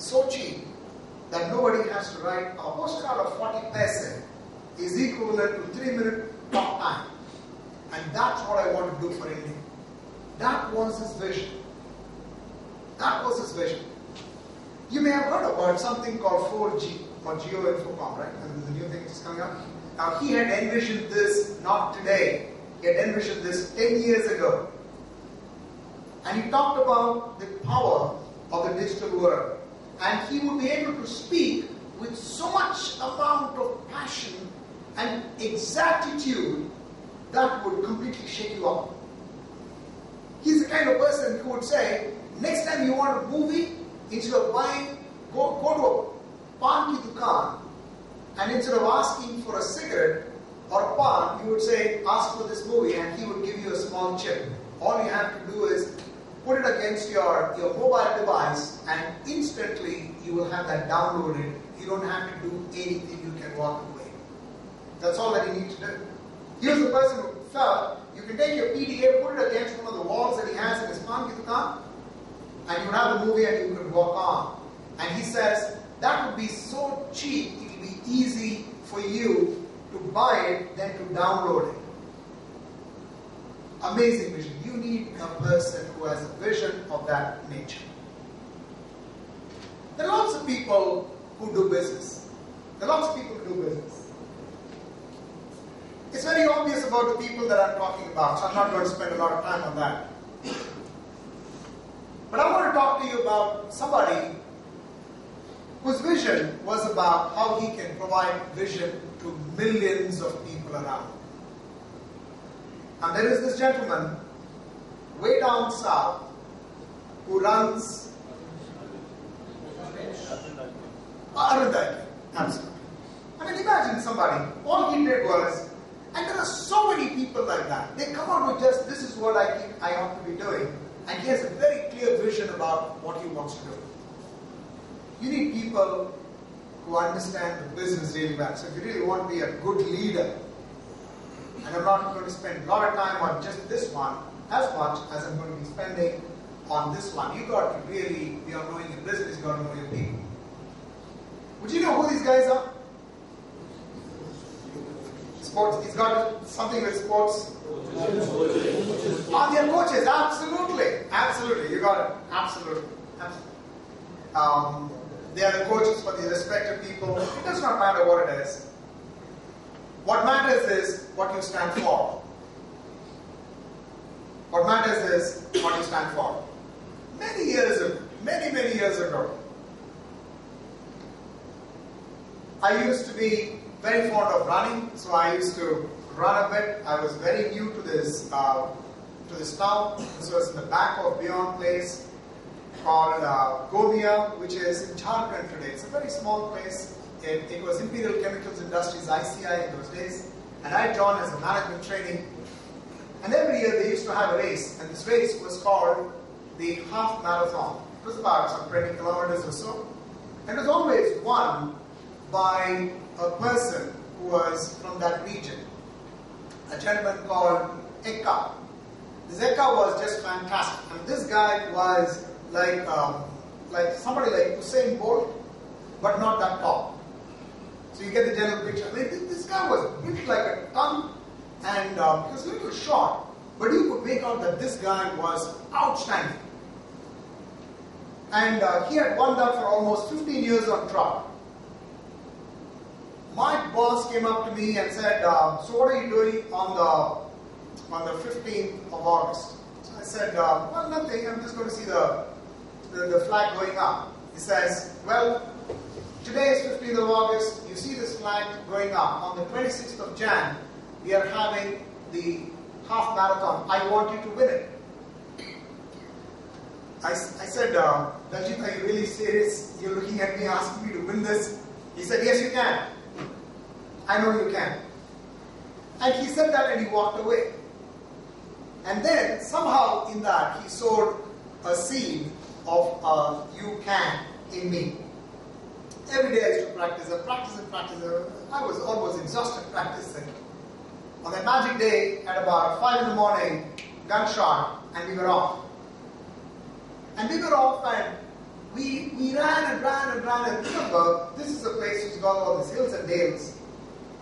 so cheap that nobody has to write. A postcard of 40 paise is equivalent to 3-minute talk time. And that's what I want to do for India. That was his vision. That was his vision. You may have heard about something called 4G or Geo Infocom, right? And there's a new thing that's coming up. Now he had envisioned this not today. He had envisioned this 10 years ago. And he talked about the power of the digital world. And he would be able to speak with so much amount of passion and exactitude that would completely shake you up. He's the kind of person who would say, next time you want a movie, instead of buying, go to a pan ki dukaan, and instead of asking for a cigarette or a pan, you would say, ask for this movie, and he would give you a small chip. All you have to do is put it against your mobile device, and instantly you will have that downloaded. You don't have to do anything, you can walk away. That's all that you need to do. He was the person who felt you can take your PDA, put it against one of the walls that he has in his pan ki dukaan, and you would have the movie and you could walk on. And he says, that would be so cheap, it will be easy for you to buy it than to download it. Amazing vision. You need a person who has a vision of that nature. There are lots of people who do business. There are lots of people who do business. It's very obvious about the people that I'm talking about, so I'm not going to spend a lot of time on that. But I want to talk to you about somebody whose vision was about how he can provide vision to millions of people around. And there is this gentleman way down south who runs Arundhati. Absolutely. I mean, imagine somebody, all he did was, and there are so many people like that. They come out with just, this is what I think I ought to be doing. And he has a very clear vision about what he wants to do. You need people who understand the business really well. So if you really want to be a good leader, and I'm not going to spend a lot of time on just this one, as much as I'm going to be spending on this one. You've got to really be on knowing your business, you've got to know your people. Would you know who these guys are? Sports. He's got something with sports. Oh, they're coaches. Absolutely. Absolutely. You got it. Absolutely. Absolutely. They are the coaches for the respective people. It does not matter what it is. What matters is what you stand for. What matters is what you stand for. Many years ago, I used to be very fond of running, so I used to run a bit. I was very new to this town. This was in the back of Beyond Place called Gomia, which is in Jharkhand today. It's a very small place. It was Imperial Chemicals Industries, ICI in those days. And I joined as a management training. And every year they used to have a race. And this race was called the half marathon. It was about some 20 kilometers or so. And it was always won by a person who was from that region. A gentleman called Ekka. This Ekka was just fantastic. And this guy was like somebody like Usain Bolt, but not that tall. So you get the general picture. I mean, this guy was built like a ton, and he was a little short, but you could make out that this guy was outstanding. And he had won that for almost 15 years on trot. My boss came up to me and said, so what are you doing on the 15th of August? So I said, well, nothing, I'm just going to see the flag going up. He says, well, today is 15th of August, you see this flag going up. On the 26th of Jan, we are having the half marathon. I want you to win it. I said, Daljit, are you really serious? You're looking at me asking me to win this? He said, yes, you can. I know you can. And he said that and he walked away. And then somehow in that he sowed a seed of you can in me. Every day I used to practice and practice and practice. I was almost exhausted practicing. On that magic day at about 5 in the morning, gunshot, and we were off. And we were off, and we ran and ran and ran. And remember, this is a place which got all these hills and dales.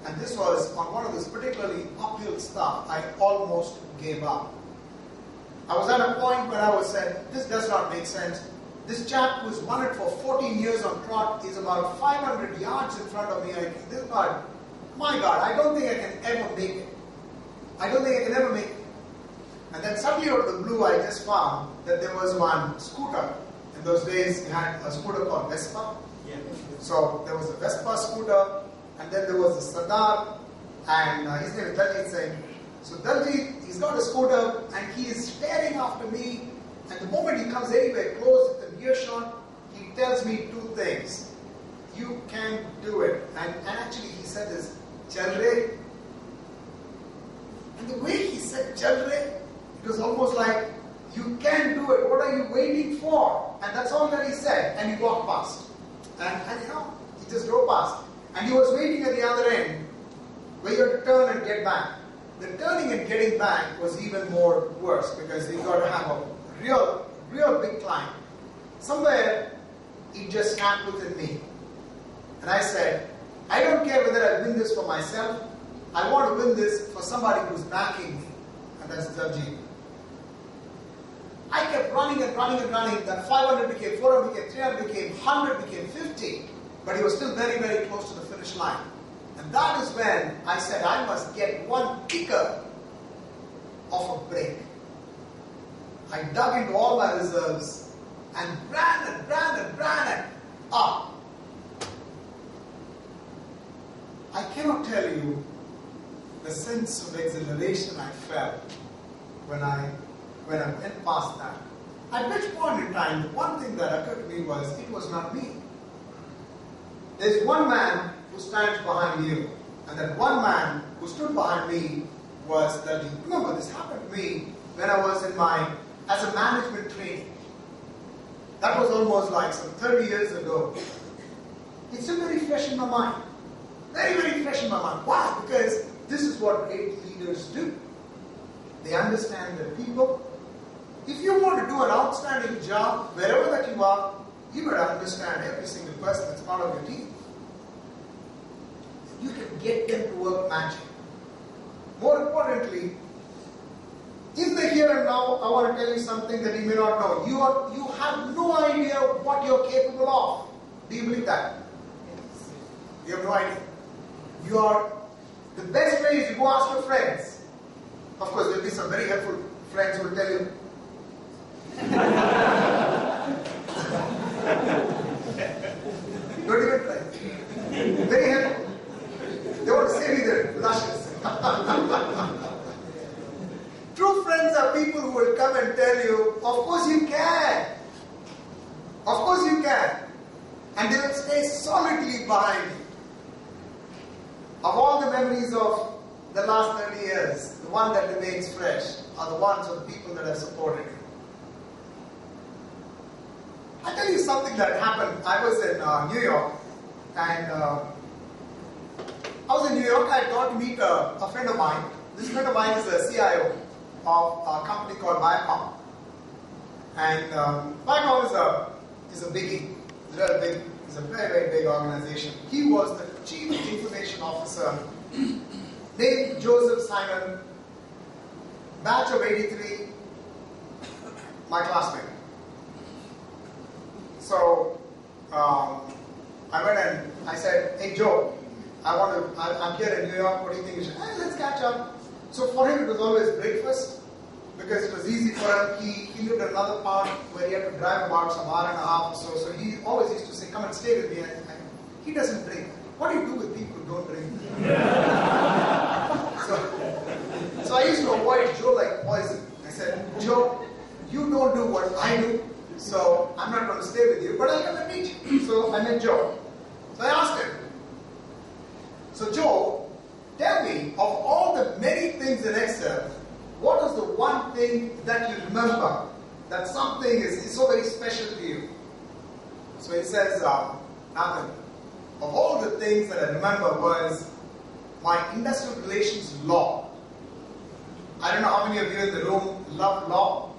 And this was on one of this particularly uphill stuff. I almost gave up. I was at a point where I was said, this does not make sense. This chap who's won it for 14 years on trot is about 500 yards in front of me. This guy, my God, I don't think I can ever make it. I don't think I can ever make it. And then suddenly out of the blue, I just found that there was one scooter. In those days, we had a scooter called Vespa. Yeah. So there was a Vespa scooter, and then there was a Sardar, and his name is Daljit Singh. So Daljit, he's got a scooter, and he is staring after me. And the moment he comes anywhere close within earshot, he tells me two things. You can do it. And actually he said this, Chal re. And the way he said Chal re, it was almost like, you can do it. What are you waiting for? And that's all that he said. And he walked past. And he just drove past. And he was waiting at the other end, where you had to turn and get back. The turning and getting back was even more worse, because you got to have a real big climb. Somewhere, it just snapped within me. And I said, I don't care whether I win this for myself. I want to win this for somebody who's backing me. And that's Daljit. I kept running and running and running. That 500 became 400, became 300, became 100, became 50. But he was still very, very close to the finish line. And that is when I said, I must get one kicker of a break. I dug into all my reserves and ran and ran and ran and up. I cannot tell you the sense of exhilaration I felt when I went past that. At which point in time, the one thing that occurred to me was, it was not me. There's one man who stands behind you, and that one man who stood behind me was Daljit. Remember, this happened to me when I was as a management training. That was almost like some 30 years ago. It's still very fresh in my mind. Very, very fresh in my mind. Why? Because this is what great leaders do. They understand their people. If you want to do an outstanding job, wherever that you are, you better understand every single person that's part of your team. You can get them to work magic. More importantly, in the here and now, I want to tell you something that you may not know. You have no idea what you're capable of. Do you believe that? You have no idea. The best way is to go ask your friends. Of course, there will be some very helpful friends who will tell you. Don't even try. Very helpful. They want to save you their blushes. True friends are people who will come and tell you, of course you can. Of course you can. And they will stay solidly behind you. Of all the memories of the last 30 years, the one that remains fresh are the ones of the people that have supported you. I'll tell you something that happened. I was in New York, and I had gone to meet a friend of mine. This friend of mine is a CIO of a company called Viacom. And Viacom is a biggie. It's real big. It's a very, very big organization. He was the Chief Information Officer, named Joseph Simon, batch of 83, my classmate. So I went and I said, hey Joe, I'm here in New York, what do you think? He said, hey, let's catch up. So for him it was always breakfast, because it was easy for him. He lived in another part where he had to drive about some hour and a half or so. So he always used to say, come and stay with me. And he doesn't drink. What do you do with people who don't drink? So I used to avoid Joe like poison. I said, Joe, you don't do what I do, so I'm not going to stay with you, but I'll come and meet you. So I met Joe. So I asked him, so Joe, tell me, of all the many things in Excel, what is the one thing that you remember, that something is so very special to you? So he says, Nathan, of all the things that I remember was my industrial relations law. I don't know how many of you in the room love law,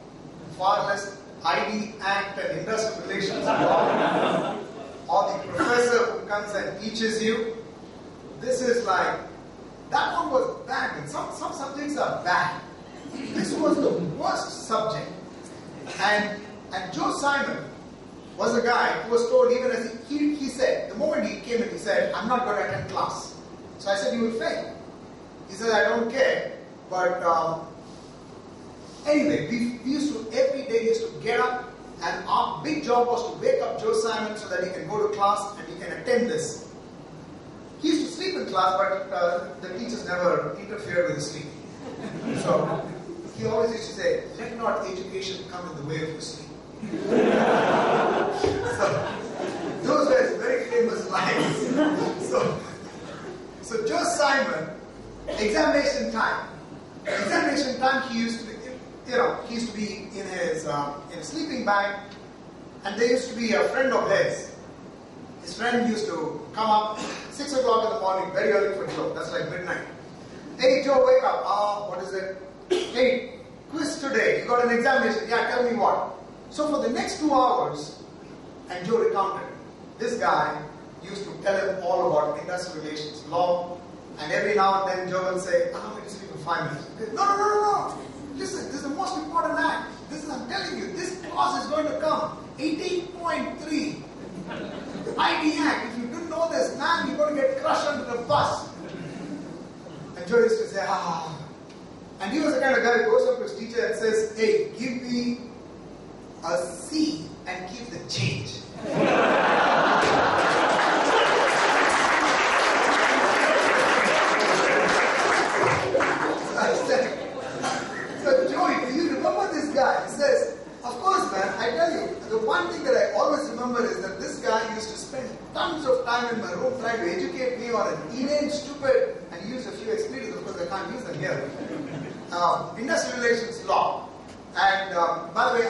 far less ID Act and Industrial Relations law, or the professor who comes and teaches you. This is like, that one was bad, and some subjects are bad. This was the worst subject. And Joe Simon was a guy who was told, even as he said, the moment he came in, he said, I'm not going to attend class. So I said, you will fail. He said, I don't care. But anyway, we used to, every day we used to get up, and our big job was to wake up Joe Simon so that he can go to class and he can attend this. He used to sleep in class, but the teachers never interfered with his sleep. So he always used to say, let not education come in the way of your sleep. So those were his very famous lines. So Joe Simon, examination time, he used to be, he used to be in his sleeping bag, and there used to be a friend of his. His friend used to come up 6 o'clock in the morning, very early for Joe. That's like midnight. Hey Joe, wake up. What is it? Hey, quiz today. You got an examination. Yeah, tell me what. So for the next 2 hours, and Joe recounted, this guy used to tell him all about industrial relations law, and every now and then Joe will say, allow me to sleep for 5 minutes. No. Listen, this is the most important act. I'm telling you, this clause is going to come. 18.3. ID Act. If you didn't know this, man, you're going to get crushed under the bus. And Joe used to say, And he was the kind of guy who goes up to his teacher and says, hey, give me a C and keep the change. So Joey, do you remember this guy? He says, of course man, I tell you, the one thing that I always remember is that this guy used to spend tons of time in my room trying to educate me on an inane, stupid, and he used a few expletives, of course I can't use them here, industrial relations law. And by the way,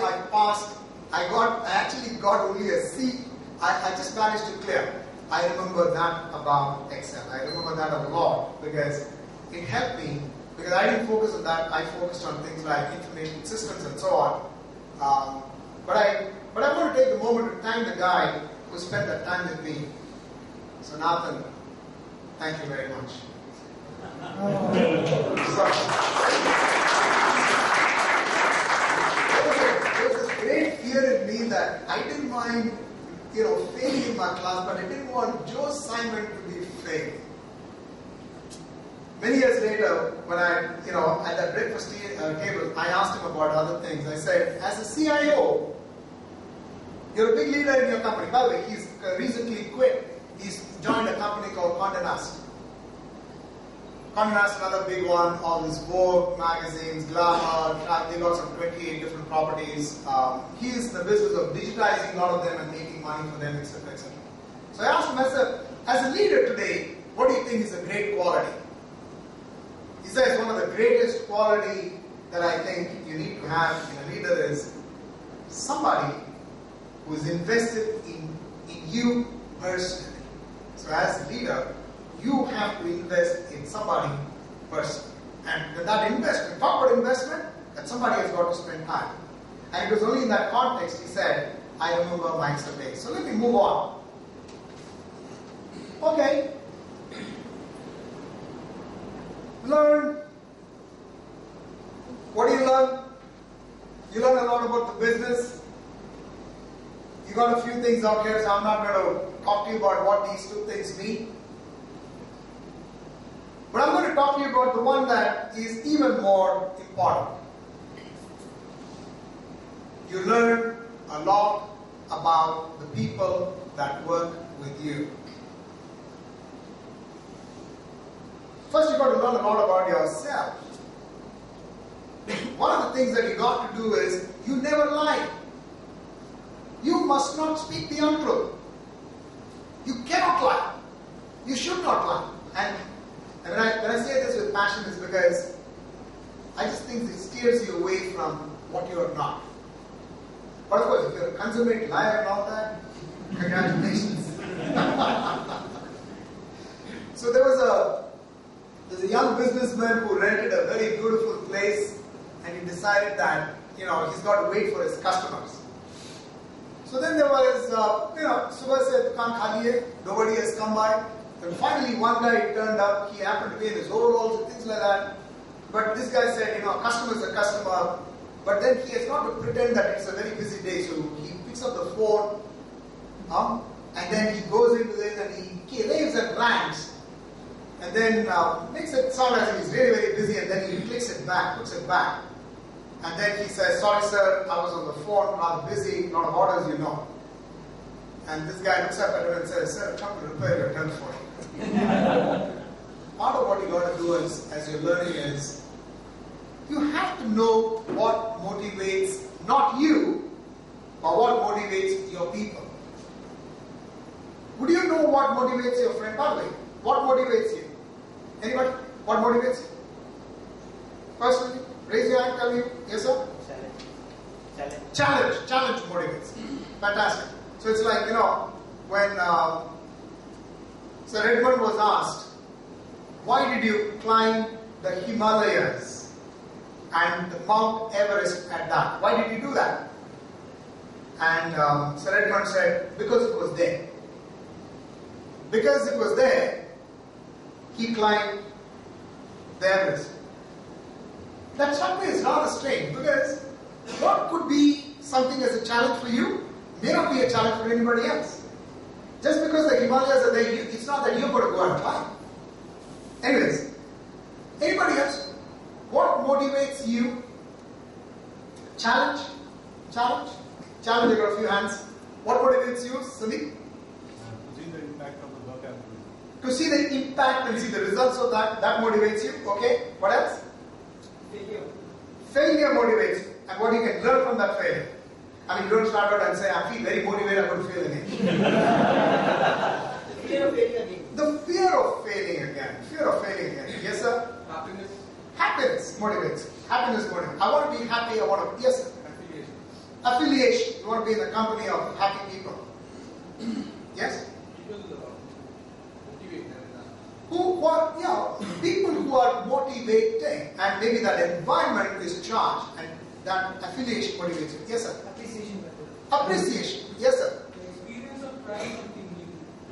I actually got only a C. I just managed to clear. I remember that about Excel. I remember that a lot because it helped me. Because I didn't focus on that, I focused on things like information systems and so on. But I want to take the moment to thank the guy who spent that time with me. So Nathan, thank you very much. There was this great fear in me that I didn't mind, failing in my class, but I didn't want Joe Simon to be failed. Many years later, when at that breakfast table, I asked him about other things. I said, as a CIO, you're a big leader in your company. By the way, he's recently quit. He's joined a company called Condé Nast. Condé Nast, another big one, all these Vogue magazines, Glamour, they got some 28 different properties. He's in the business of digitizing a lot of them and making money for them, etc., etc. So I asked him, I said, as a leader today, what do you think is a great quality? He says one of the greatest quality that I think you need to have in a leader is somebody who is invested in you personally. So as a leader, you have to invest in somebody personally. And with that investment, talk about investment, that somebody has got to spend time. And it was only in that context he said, I remember my Excel days. So let me move on. Okay. Learn. What do you learn? You learn a lot about the business. You got a few things out here, so I'm not going to talk to you about what these two things mean. But I'm going to talk to you about the one that is even more important. You learn a lot about the people that work with you. First, you've got to learn a lot about yourself. One of the things that you got to do is, you never lie. You must not speak the untruth. You cannot lie. You should not lie. And when I say this with passion, it's because I just think it steers you away from what you are not. But of course, if you're a consummate liar and all that, congratulations. So there's a young businessman who rented a very beautiful place, and he decided that he's got to wait for his customers. So then there was, Subha said, "Dukaan khali hai," nobody has come by. And finally one guy turned up, he happened to be in his overalls and things like that. But this guy said, a customer is a customer. But then he has got to pretend that it's a very busy day, so he picks up the phone, and then he goes into this and he raves and rants, and then makes it sound as if he's very, very busy, and then he puts it back, and then he says, "Sorry sir, I was on the phone, rather busy, lot of orders, And this guy looks up at him and says, "Sir, come to repair your telephone." Part of what you got to do as you're learning is, you have to know what motivates not you, but what motivates your people. Would you know what motivates your friend? By the way, what motivates you? Anybody? What motivates you? Personally, raise your hand, tell me. Yes, sir? Challenge motivates. Fantastic. So it's like, when Sir Edmund was asked, why did you climb the Himalayas and the Mount Everest at that? Why did you do that? And Sir Edmund said, because it was there. Because it was there, he climbed the Everest. That struck me as rather strange, because what could be something as a challenge for you may not be a challenge for anybody else. Just because the Himalayas are there, it's not that you're going to go and climb. Anyways, anybody else? What motivates you? Challenge? Challenge? Challenge, I got a few hands. What motivates you, Sandeep? To see the impact of the work I'm doing. To see the impact and see the results of that motivates you. Okay, what else? Failure. Failure motivates you. And what you can learn from that failure. I mean, you don't start out and say, I feel very motivated, I'm going to fail again. The fear of failing again. The fear of failing again. Fear of failing again. Yes, sir? Happiness. Happiness motivates. Happiness motivates. I want to be happy, I want to, yes, sir? Affiliation. Affiliation. You want to be in the company of happy people. Yes? People motivate them. People who are motivating, and maybe that environment is charged, and that affiliation motivates you. Yes, sir? Appreciation. Appreciation. Yes, sir? The experience of trying something new.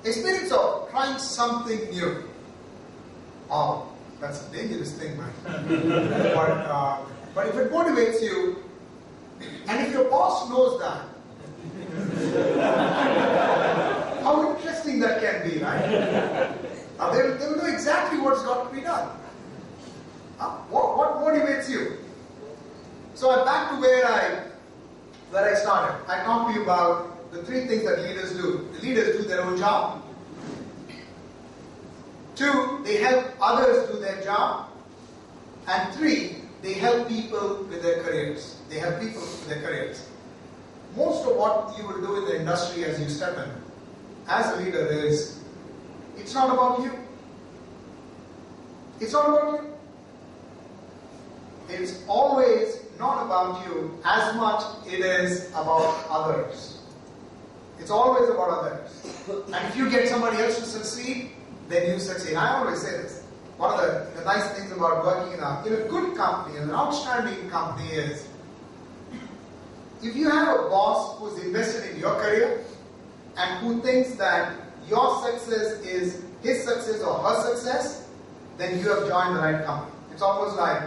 Experience of trying something new. Oh, that's a dangerous thing, man. But if it motivates you, and if your boss knows that, how interesting that can be, right? They will know exactly what's got to be done. What motivates you? So I'm back to where I started. I talked to you about the three things that leaders do. The leaders do their own job. 2, they help others do their job. And 3, they help people with their careers. They help people with their careers. Most of what you will do in the industry as you step in, as a leader, is, it's not about you. It's not about you. It's always not about you as much it is about others. It's always about others. And if you get somebody else to succeed, then you succeed. I always say this. One of the nice things about working in a good company, an outstanding company, is if you have a boss who's invested in your career and who thinks that your success is his success or her success, then you have joined the right company. It's almost like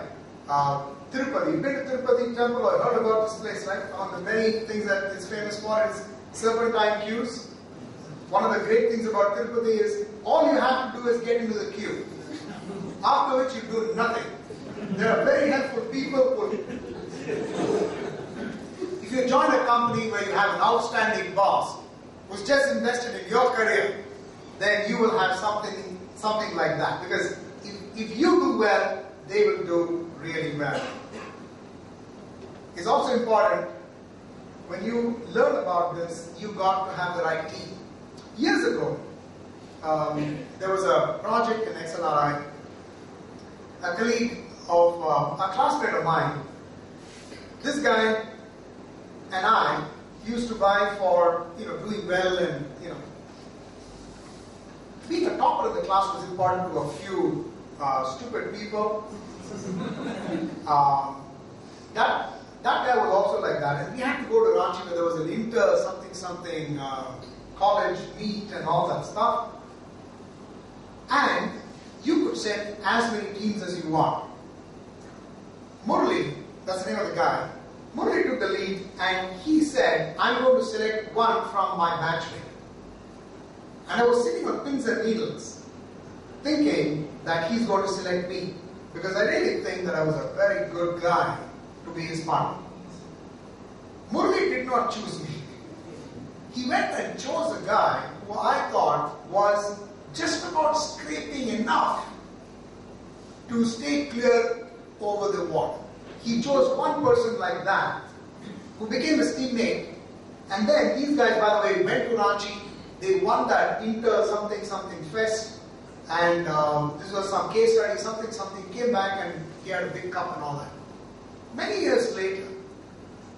Tirupati. You've been to Tirupati temple or heard about this place, right? One of the many things that it's famous for is serpentine queues. One of the great things about Tirupati is all you have to do is get into the queue. After which you do nothing. There are very helpful people who, if you join a company where you have an outstanding boss who's just invested in your career, then you will have something like that. Because if you do well, they will do really well. It's also important, when you learn about this, you got to have the right team. Years ago, there was a project in XLRI. A colleague of a classmate of mine, this guy and I used to buy for doing well, and being the topper of the class was important to a few stupid people. That that guy was also like that. And we had to go to Ranchi where there was an inter-something college meet and all that stuff. And you could send as many teams as you want. Murli, that's the name of the guy, Murli took the lead and he said, I'm going to select one from my batchmate. And I was sitting on pins and needles, thinking that he's going to select me. Because I really think that I was a very good guy to be his partner. Murli did not choose me. He went and chose a guy who I thought was just about scraping enough to stay clear over the water. He chose one person like that, who became his teammate, and then these guys, by the way, went to Ranchi. They won that inter-something fest, and this was some case study, something, came back and he had a big cup and all that. Many years later,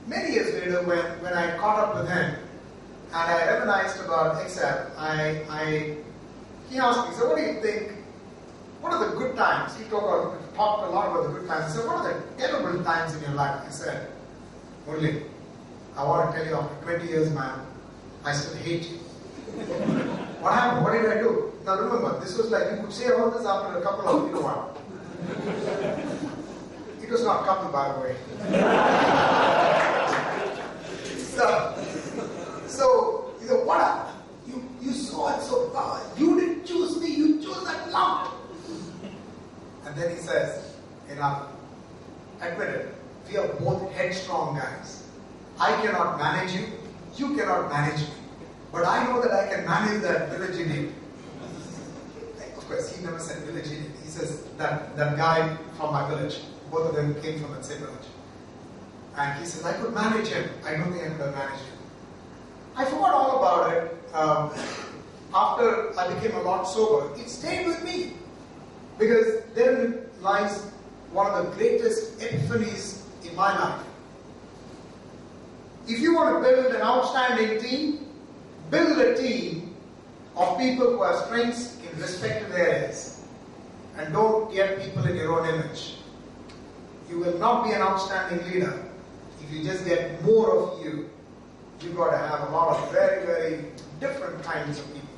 when I caught up with him, and I reminisced about XL, he asked me, so what do you think, what are the good times? He talked a lot about the good times. He said, what are the terrible times in your life? I said, Murli, I want to tell you, after 20 years, man, I still hate you. What happened? What did I do? Now remember, this was like, you could say all this after a couple of, you know what? It was not couple, by the way. So you know, what happened? You saw it so far. You didn't choose me, you chose that lump. And then he says, enough. Admit it, we are both headstrong guys. I cannot manage you, you cannot manage me. But I know that I can manage that village idiot. Of course, he never said village idiot. He says that guy from my village. Both of them came from that same village. And he says, I could manage him. I don't think I could have managed him. I forgot all about it after I became a lot sober. It stayed with me. Because therein lies one of the greatest epiphanies in my life. If you want to build an outstanding team, build a team of people who have strengths in respective areas. And don't get people in your own image. You will not be an outstanding leader if you just get more of you. You've got to have a lot of very, very different kinds of people.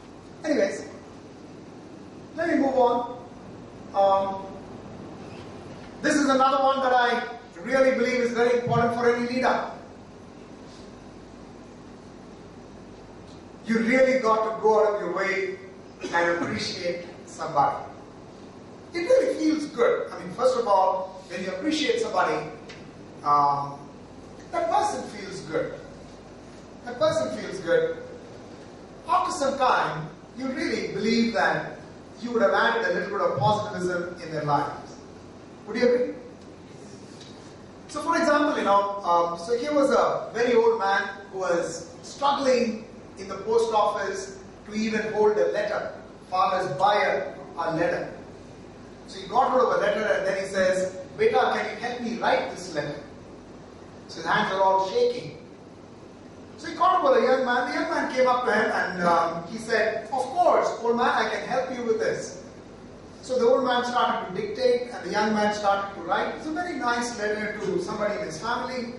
Anyways, let me move on. This is another one that I really believe is very important for any leader. You really got to go out of your way and appreciate somebody. It really feels good. I mean, first of all, when you appreciate somebody, that person feels good. That person feels good. After some time, you really believe that you would have added a little bit of positivism in their lives. Would you agree? So for example, so here was a very old man who was struggling in the post office to even hold a letter. Fathers buy a letter. So he got hold of a letter and then he says, Beta, can you help me write this letter? So his hands are all shaking. So he called over a young man. The young man came up to him and he said, of course, old man, I can help you with this. So the old man started to dictate and the young man started to write. It's a very nice letter to somebody in his family.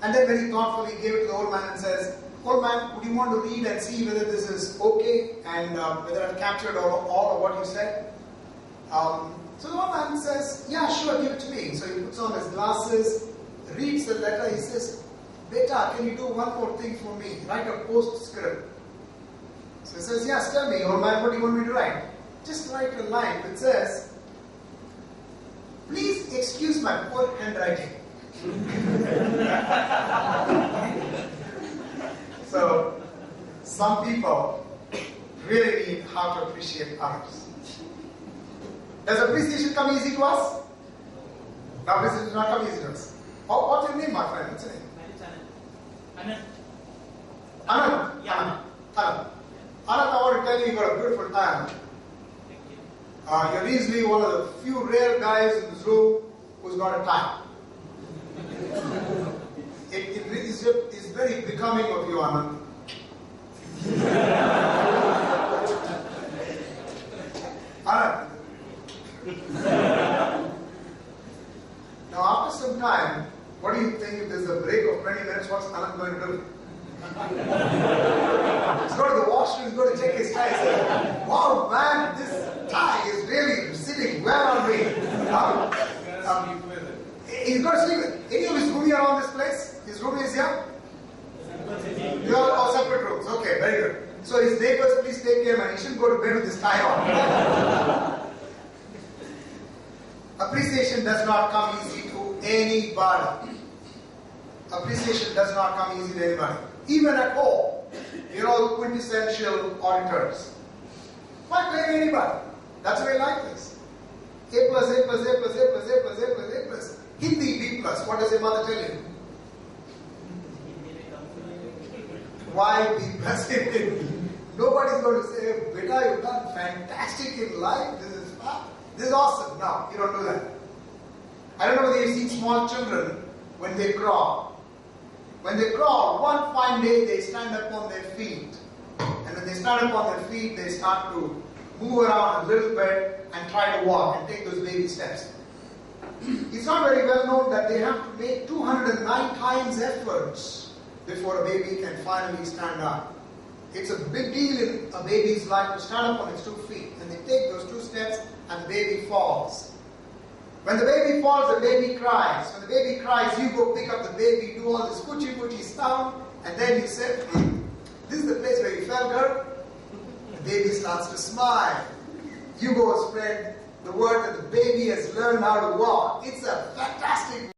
And then very thoughtfully gave it to the old man and says, old man, would you want to read and see whether this is okay and whether I've captured all of what you said? So the old man says, yeah, sure, give it to me. So he puts on his glasses, reads the letter, he says, Beta, can you do one more thing for me? Write a postscript. So he says, yes, tell me, old man, what do you want me to write? Just write a line which says, please excuse my poor handwriting. So, some people really need how to appreciate others. Does appreciation come easy to us? No, appreciation does not come easy to us. Oh, what's your name, my friend? What's your name? Anand. Anand? Yeah. Anand. Anand, I want to tell you, you got a beautiful time. Thank you. You're easily one of the few rare guys in this room who's got a tie. It's very becoming of you, Anand. Anand. Now, after some time, what do you got to sleep with. Any of his roomie around this place? His roomie is here? You are all separate rooms. Okay, very good. So his neighbors, please take care, man. He shouldn't go to bed with this tie on. Appreciation does not come easy to anybody. Appreciation does not come easy to anybody. Even at home, you're all quintessential auditors. Why blame anybody? That's the way life is. A plus, A plus, A plus, A plus, A plus, A plus, A plus. Hindi, B plus. What does your mother tell you? Why B plus? Nobody's going to say, Beta, you've done fantastic in life. This is awesome. No, you don't do that. I don't know whether you've seen small children when they crawl. When they crawl, one fine day they stand up on their feet. And when they stand up on their feet, they start to move around a little bit and try to walk and take those baby steps. It's not very well known that they have to make 209 times efforts before a baby can finally stand up. It's a big deal in a baby's life to stand up on its 2 feet. And they take those 2 steps and the baby falls. When the baby falls, the baby cries. When the baby cries, you go pick up the baby, do all this coochie stuff, and then you say, this is the place where you fell, girl. The baby starts to smile. You go spread the word that the baby has learned how to walk. It's a fantastic